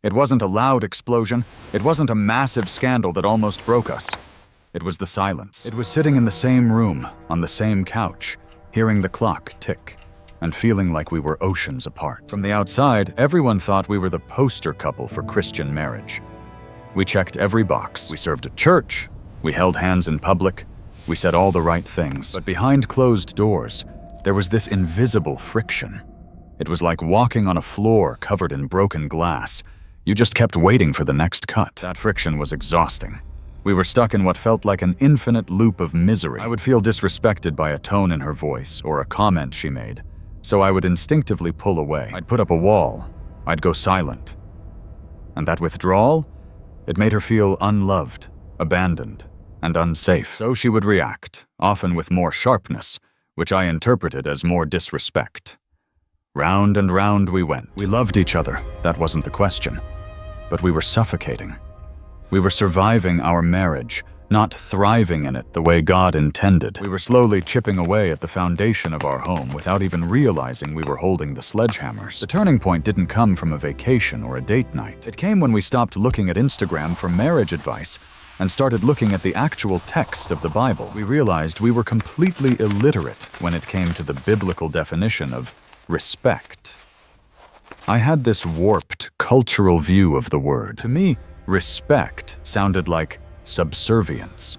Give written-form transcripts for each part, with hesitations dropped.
It wasn't a loud explosion. It wasn't a massive scandal that almost broke us. It was the silence. It was sitting in the same room, on the same couch, hearing the clock tick, and feeling like we were oceans apart. From the outside, everyone thought we were the poster couple for Christian marriage. We checked every box. We served at church. We held hands in public. We said all the right things. But behind closed doors, there was this invisible friction. It was like walking on a floor covered in broken glass. You just kept waiting for the next cut. That friction was exhausting. We were stuck in what felt like an infinite loop of misery. I would feel disrespected by a tone in her voice or a comment she made, so I would instinctively pull away. I'd put up a wall. I'd go silent. And that withdrawal, it made her feel unloved, abandoned, and unsafe. So she would react, often with more sharpness, which I interpreted as more disrespect. Round and round we went. We loved each other, that wasn't the question. But we were suffocating. We were surviving our marriage, not thriving in it the way God intended. We were slowly chipping away at the foundation of our home without even realizing we were holding the sledgehammers. The turning point didn't come from a vacation or a date night. It came when we stopped looking at Instagram for marriage advice and started looking at the actual text of the Bible. We realized we were completely illiterate when it came to the biblical definition of respect. I had this warped cultural view of the word. To me, respect sounded like subservience.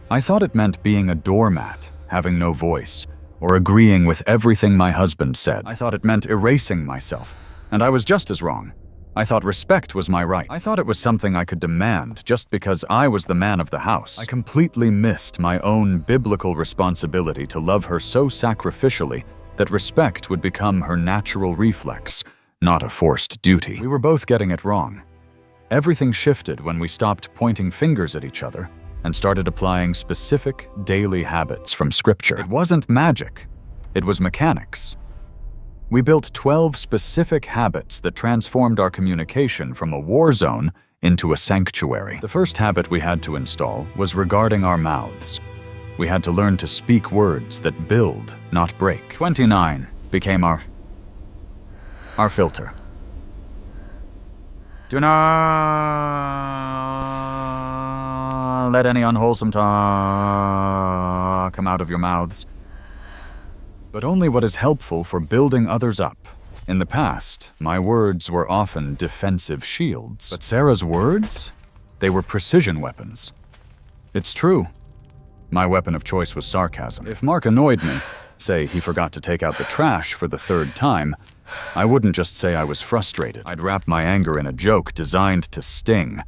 I thought it meant being a doormat, having no voice, or agreeing with everything my husband said. I thought it meant erasing myself, and I was just as wrong. I thought respect was my right. I thought it was something I could demand just because I was the man of the house. I completely missed my own biblical responsibility to love her so sacrificially that respect would become her natural reflex, not a forced duty. We were both getting it wrong. Everything shifted when we stopped pointing fingers at each other and started applying specific daily habits from Scripture. It wasn't magic. It was mechanics. We built 12 specific habits that transformed our communication from a war zone into a sanctuary. The first habit we had to install was regarding our mouths. We had to learn to speak words that build, not break. 29 became our filter. Do not let any unwholesome talk come out of your mouths, but only what is helpful for building others up. In the past, my words were often defensive shields, but Sarah's words? They were precision weapons. It's true. My weapon of choice was sarcasm. If Mark annoyed me, say he forgot to take out the trash for the third time, I wouldn't just say I was frustrated. I'd wrap my anger in a joke designed to sting.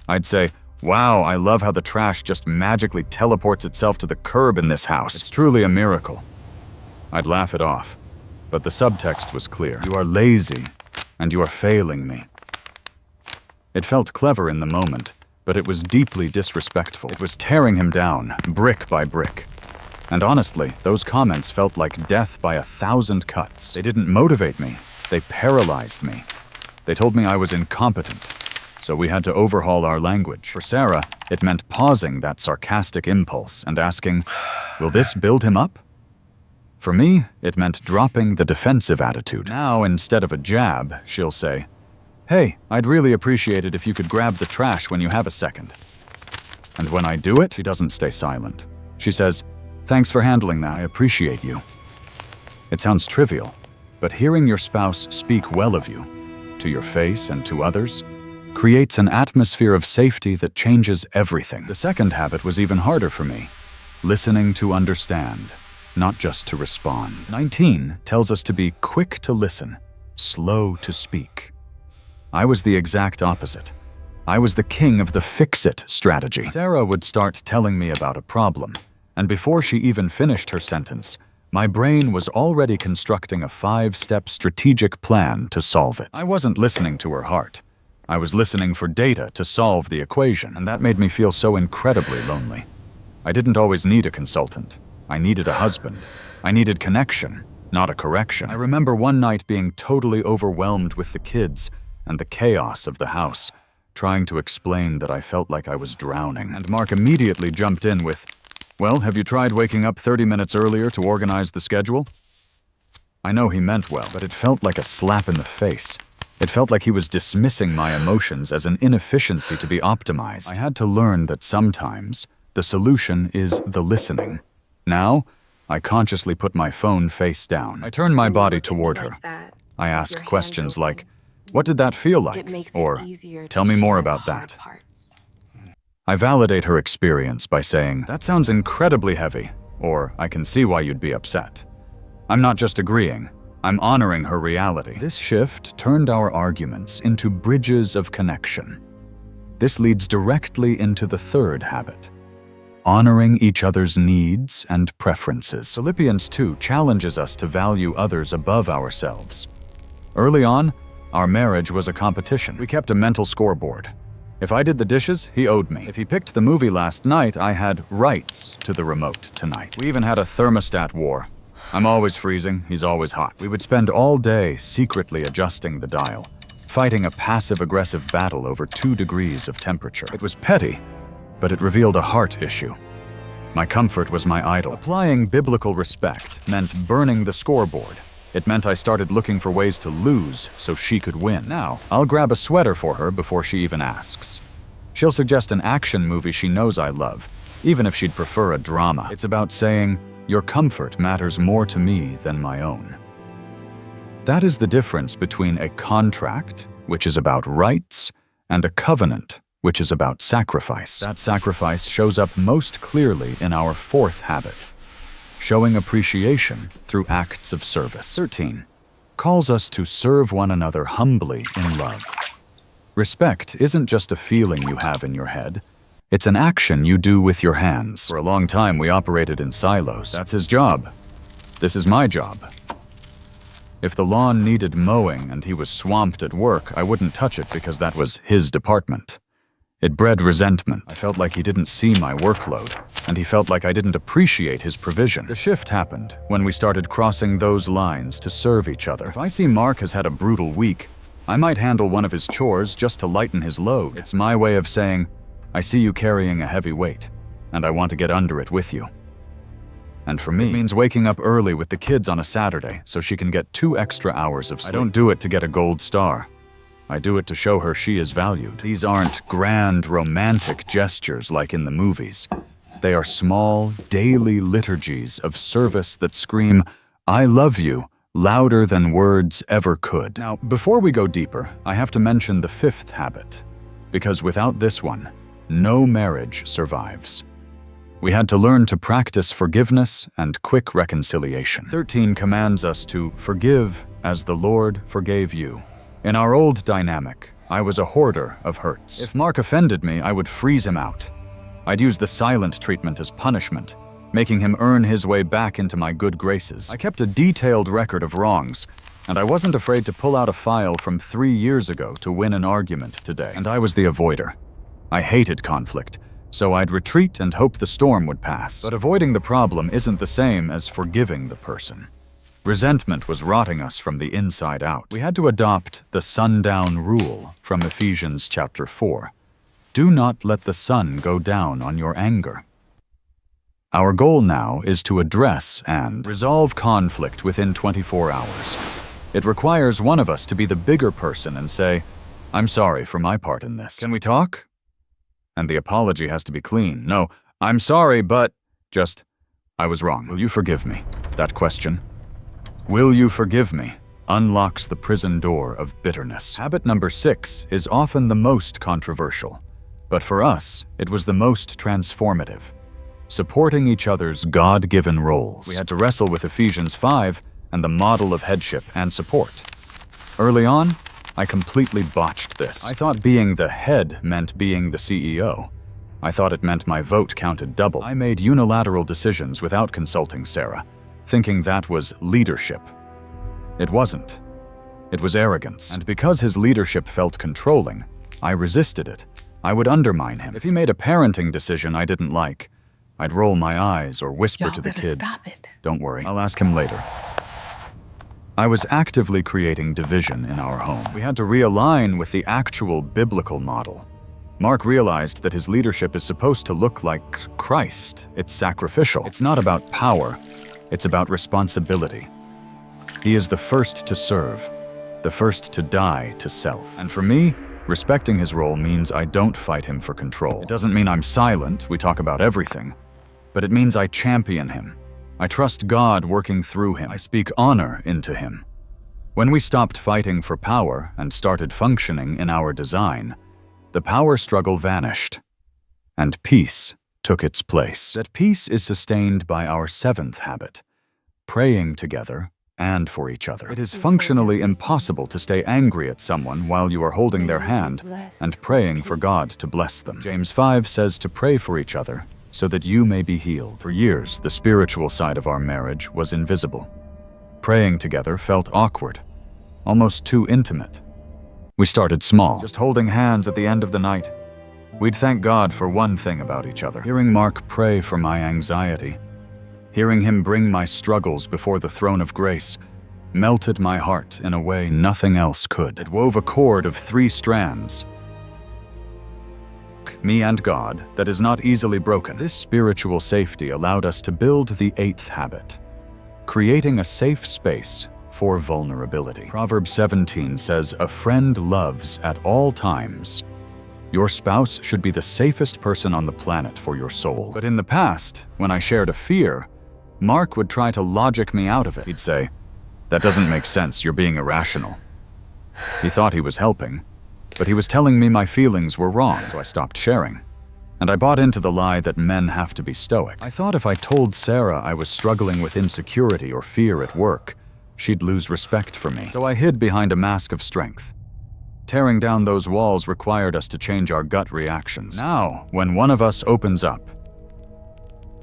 I'd say, "Wow, I love how the trash just magically teleports itself to the curb in this house. It's truly a miracle." I'd laugh it off, but the subtext was clear. "You are lazy, and you are failing me." It felt clever in the moment, but it was deeply disrespectful. It was tearing him down, brick by brick. And honestly, those comments felt like death by 1,000 cuts. They didn't motivate me. They paralyzed me. They told me I was incompetent, so we had to overhaul our language. For Sarah, it meant pausing that sarcastic impulse and asking, "Will this build him up?" For me, it meant dropping the defensive attitude. Now, instead of a jab, she'll say, "Hey, I'd really appreciate it if you could grab the trash when you have a second." And when I do it, she doesn't stay silent. She says, "Thanks for handling that. I appreciate you." It sounds trivial, but hearing your spouse speak well of you, to your face and to others, creates an atmosphere of safety that changes everything. The second habit was even harder for me: listening to understand, not just to respond. 19 tells us to be quick to listen, slow to speak. I was the exact opposite. I was the king of the fix-it strategy. Sarah would start telling me about a problem, and before she even finished her sentence, my brain was already constructing a 5-step strategic plan to solve it. I wasn't listening to her heart. I was listening for data to solve the equation, and that made me feel so incredibly lonely. I didn't always need a consultant. I needed a husband. I needed connection, not a correction. I remember one night being totally overwhelmed with the kids and the chaos of the house, trying to explain that I felt like I was drowning. And Mark immediately jumped in with, "Well, have you tried waking up 30 minutes earlier to organize the schedule?" I know he meant well, but it felt like a slap in the face. It felt like he was dismissing my emotions as an inefficiency to be optimized. I had to learn that sometimes the solution is the listening. Now, I consciously put my phone face down. I turn my body toward her. I ask questions like, "What did that feel like?" Or, "Tell me more about that." I validate her experience by saying, "That sounds incredibly heavy," or, "I can see why you'd be upset." I'm not just agreeing, I'm honoring her reality. This shift turned our arguments into bridges of connection. This leads directly into the third habit: honoring each other's needs and preferences. Philippians 2 challenges us to value others above ourselves. Early on, our marriage was a competition. We kept a mental scoreboard. If I did the dishes, he owed me. If he picked the movie last night, I had rights to the remote tonight. We even had a thermostat war. I'm always freezing, he's always hot. We would spend all day secretly adjusting the dial, fighting a passive-aggressive battle over 2 degrees of temperature. It was petty, but it revealed a heart issue. My comfort was my idol. Applying biblical respect meant burning the scoreboard. It meant I started looking for ways to lose so she could win. Now, I'll grab a sweater for her before she even asks. She'll suggest an action movie she knows I love, even if she'd prefer a drama. It's about saying, "Your comfort matters more to me than my own." That is the difference between a contract, which is about rights, and a covenant, which is about sacrifice. That sacrifice shows up most clearly in our fourth habit: showing appreciation through acts of service. 13 calls us to serve one another humbly in love. Respect isn't just a feeling you have in your head. It's an action you do with your hands. For a long time, we operated in silos. That's his job. This is my job. If the lawn needed mowing and he was swamped at work, I wouldn't touch it because that was his department. It bred resentment. I felt like he didn't see my workload, and he felt like I didn't appreciate his provision. The shift happened when we started crossing those lines to serve each other. If I see Mark has had a brutal week, I might handle one of his chores just to lighten his load. It's my way of saying, "I see you carrying a heavy weight, and I want to get under it with you." And for me, it means waking up early with the kids on a Saturday so she can get 2 extra hours of sleep. I don't do it to get a gold star. I do it to show her she is valued. These aren't grand, romantic gestures like in the movies. They are small, daily liturgies of service that scream, "I love you," louder than words ever could. Now, before we go deeper, I have to mention the fifth habit, because without this one, no marriage survives. We had to learn to practice forgiveness and quick reconciliation. 13 commands us to forgive as the Lord forgave you. In our old dynamic, I was a hoarder of hurts. If Mark offended me, I would freeze him out. I'd use the silent treatment as punishment, making him earn his way back into my good graces. I kept a detailed record of wrongs, and I wasn't afraid to pull out a file from 3 years ago to win an argument today. And I was the avoider. I hated conflict, so I'd retreat and hope the storm would pass. But avoiding the problem isn't the same as forgiving the person. Resentment was rotting us from the inside out. We had to adopt the sundown rule from Ephesians chapter 4. Do not let the sun go down on your anger. Our goal now is to address and resolve conflict within 24 hours. It requires one of us to be the bigger person and say, "I'm sorry for my part in this. Can we talk?" And the apology has to be clean. No, "I'm sorry, but..." Just, "I was wrong. Will you forgive me?" That question, "Will you forgive me?" unlocks the prison door of bitterness. Habit number 6 is often the most controversial, but for us, it was the most transformative. Supporting each other's God-given roles. We had to wrestle with Ephesians 5 and the model of headship and support. Early on, I completely botched this. I thought being the head meant being the CEO. I thought it meant my vote counted double. I made unilateral decisions without consulting Sarah, thinking that was leadership. It wasn't. It was arrogance. And because his leadership felt controlling, I resisted it. I would undermine him. If he made a parenting decision I didn't like, I'd roll my eyes or whisper to the kids, Stop it. "Don't worry, I'll ask him later." I was actively creating division in our home. We had to realign with the actual biblical model. Mark realized that his leadership is supposed to look like Christ. It's sacrificial. It's not about power. It's about responsibility. He is the first to serve, the first to die to self. And for me, respecting his role means I don't fight him for control. It doesn't mean I'm silent, we talk about everything, but it means I champion him. I trust God working through him. I speak honor into him. When we stopped fighting for power and started functioning in our design, the power struggle vanished, and peace took its place. That peace is sustained by our seventh habit, praying together and for each other. It is functionally impossible to stay angry at someone while you are holding their hand and praying for God to bless them. James 5 says to pray for each other so that you may be healed. For years, the spiritual side of our marriage was invisible. Praying together felt awkward, almost too intimate. We started small, just holding hands at the end of the night. We'd thank God for one thing about each other. Hearing Mark pray for my anxiety, hearing him bring my struggles before the throne of grace, melted my heart in a way nothing else could. It wove a cord of 3 strands, me and God, that is not easily broken. This spiritual safety allowed us to build the 8th habit, creating a safe space for vulnerability. Proverbs 17 says, "A friend loves at all times." Your spouse should be the safest person on the planet for your soul. But in the past, when I shared a fear, Mark would try to logic me out of it. He'd say, "That doesn't make sense, you're being irrational." He thought he was helping, but he was telling me my feelings were wrong, so I stopped sharing. And I bought into the lie that men have to be stoic. I thought if I told Sarah I was struggling with insecurity or fear at work, she'd lose respect for me. So I hid behind a mask of strength. Tearing down those walls required us to change our gut reactions. Now, when one of us opens up,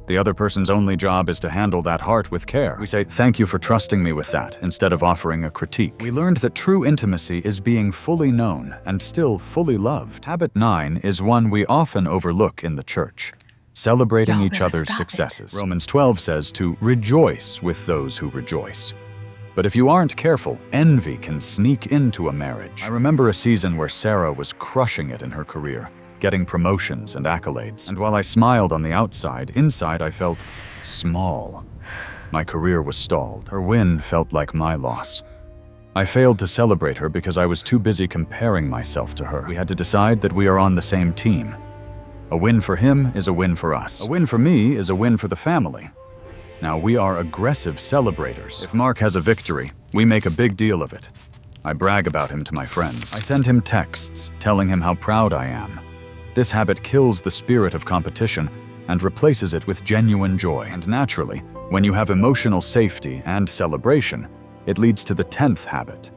the other person's only job is to handle that heart with care. We say, "Thank you for trusting me with that," instead of offering a critique. We learned that true intimacy is being fully known and still fully loved. Habit 9 is one we often overlook in the church, celebrating each other's successes. Romans 12 says to rejoice with those who rejoice. But if you aren't careful, envy can sneak into a marriage. I remember a season where Sarah was crushing it in her career, getting promotions and accolades. And while I smiled on the outside, inside I felt small. My career was stalled. Her win felt like my loss. I failed to celebrate her because I was too busy comparing myself to her. We had to decide that we are on the same team. A win for him is a win for us. A win for me is a win for the family. Now, we are aggressive celebrators. If Mark has a victory, we make a big deal of it. I brag about him to my friends. I send him texts telling him how proud I am. This habit kills the spirit of competition and replaces it with genuine joy. And naturally, when you have emotional safety and celebration, it leads to the 10th habit,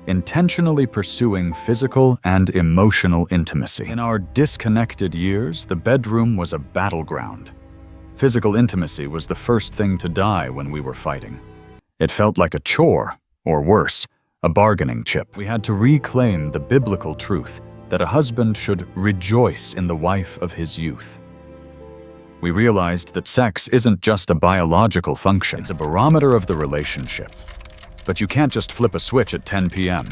intentionally pursuing physical and emotional intimacy. In our disconnected years, the bedroom was a battleground. Physical intimacy was the first thing to die when we were fighting. It felt like a chore, or worse, a bargaining chip. We had to reclaim the biblical truth that a husband should rejoice in the wife of his youth. We realized that sex isn't just a biological function, it's a barometer of the relationship. But you can't just flip a switch at 10 p.m.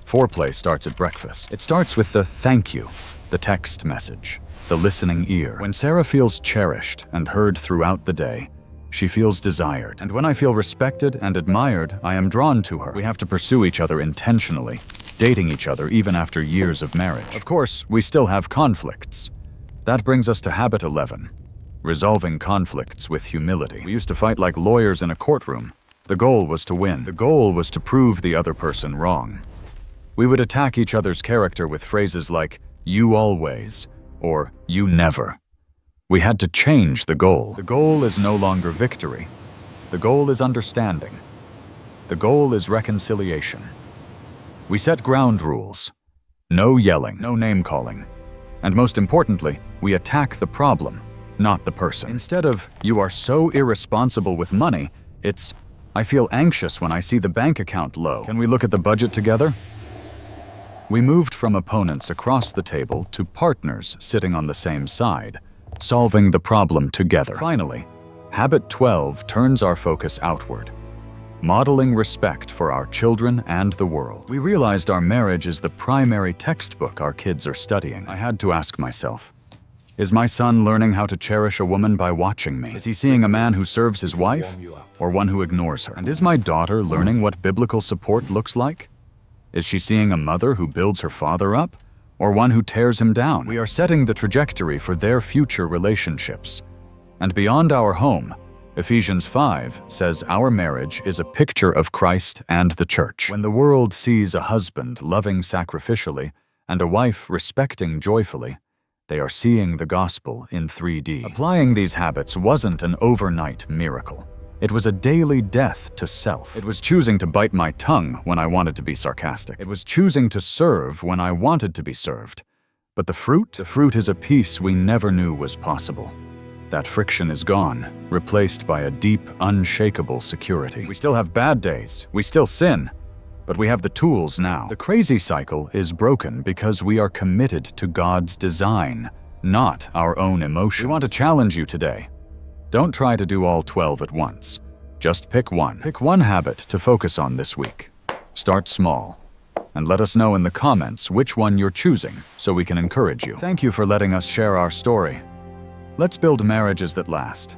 Foreplay starts at breakfast. It starts with the thank you, the text message, the listening ear. When Sarah feels cherished and heard throughout the day, she feels desired. And when I feel respected and admired, I am drawn to her. We have to pursue each other intentionally, dating each other even after years of marriage. Of course, we still have conflicts. That brings us to habit 11, resolving conflicts with humility. We used to fight like lawyers in a courtroom. The goal was to win. The goal was to prove the other person wrong. We would attack each other's character with phrases like, "you always," or "you never." We had to change the goal. The goal is no longer victory. The goal is understanding. The goal is reconciliation. We set ground rules. No yelling, no name-calling. And most importantly, we attack the problem, not the person. Instead of, "you are so irresponsible with money," it's, "I feel anxious when I see the bank account low. Can we look at the budget together?" We moved from opponents across the table to partners sitting on the same side, solving the problem together. Finally, habit 12 turns our focus outward, modeling respect for our children and the world. We realized our marriage is the primary textbook our kids are studying. I had to ask myself, is my son learning how to cherish a woman by watching me? Is he seeing a man who serves his wife or one who ignores her? And is my daughter learning what biblical support looks like? Is she seeing a mother who builds her father up, or one who tears him down? We are setting the trajectory for their future relationships. And beyond our home, Ephesians 5 says our marriage is a picture of Christ and the church. When the world sees a husband loving sacrificially and a wife respecting joyfully, they are seeing the gospel in 3D. Applying these habits wasn't an overnight miracle. It was a daily death to self. It was choosing to bite my tongue when I wanted to be sarcastic. It was choosing to serve when I wanted to be served. But the fruit is a peace we never knew was possible. That friction is gone, replaced by a deep, unshakable security. We still have bad days, we still sin, but we have the tools now. The crazy cycle is broken because we are committed to God's design, not our own emotions. We want to challenge you today. Don't try to do all 12 at once. Just pick one. Pick one habit to focus on this week. Start small. And let us know in the comments which one you're choosing so we can encourage you. Thank you for letting us share our story. Let's build marriages that last.